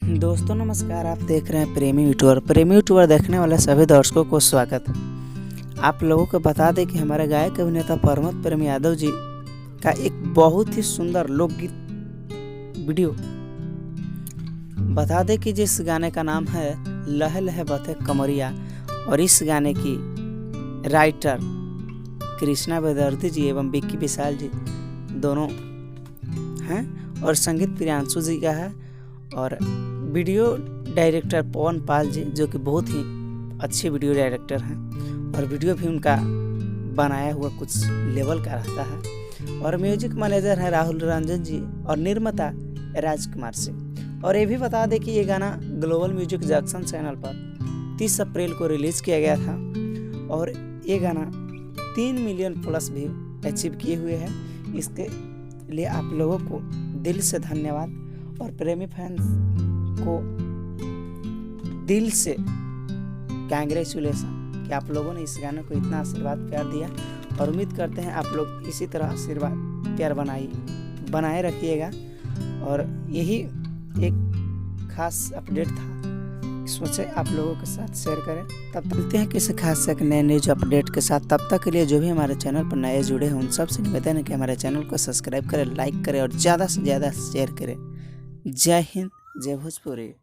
दोस्तों नमस्कार, आप देख रहे हैं प्रेमी यूट्यूबर देखने वाले सभी दर्शकों को स्वागत। आप लोगों को बता दें कि हमारे गायक अभिनेता प्रमोद प्रेम यादव जी का एक बहुत ही सुंदर लोकगीत वीडियो बता दें कि जिस गाने का नाम है लहे लहे बथे कमरिया, और इस गाने की राइटर कृष्णा बेदर्दी जी एवं विक्की विशाल जी दोनों हैं, और संगीत प्रियांशु जी का है, और वीडियो डायरेक्टर पवन पाल जी जो कि बहुत ही अच्छे वीडियो डायरेक्टर हैं, और वीडियो भी उनका बनाया हुआ कुछ लेवल का रहता है, और म्यूजिक मैनेजर है राहुल रंजन जी, और निर्माता राजकुमार सिंह। और ये भी बता दें कि ये गाना ग्लोबल म्यूजिक जंक्शन चैनल पर 30 अप्रैल को रिलीज़ किया गया था, और ये गाना 3 मिलियन प्लस व्यू अचीव किए हुए हैं। इसके लिए आप लोगों को दिल से धन्यवाद, और प्रेमी फैंस को दिल से कांग्रेचुलेसन कि आप लोगों ने इस गाने को इतना आशीर्वाद प्यार दिया, और उम्मीद करते हैं आप लोग इसी तरह आशीर्वाद प्यार बनाए रखिएगा। और यही एक खास अपडेट था, सोचे आप लोगों के साथ शेयर करें। तब मिलते हैं किसी खास एक नए न्यूज अपडेट के साथ। तब तक के लिए जो भी हमारे चैनल पर नए जुड़े हैं उन सबसे निवेदन है कि हमारे चैनल को सब्सक्राइब करें, लाइक करें और ज़्यादा से ज़्यादा शेयर करें। जय हिंद, जय भोजपुरी।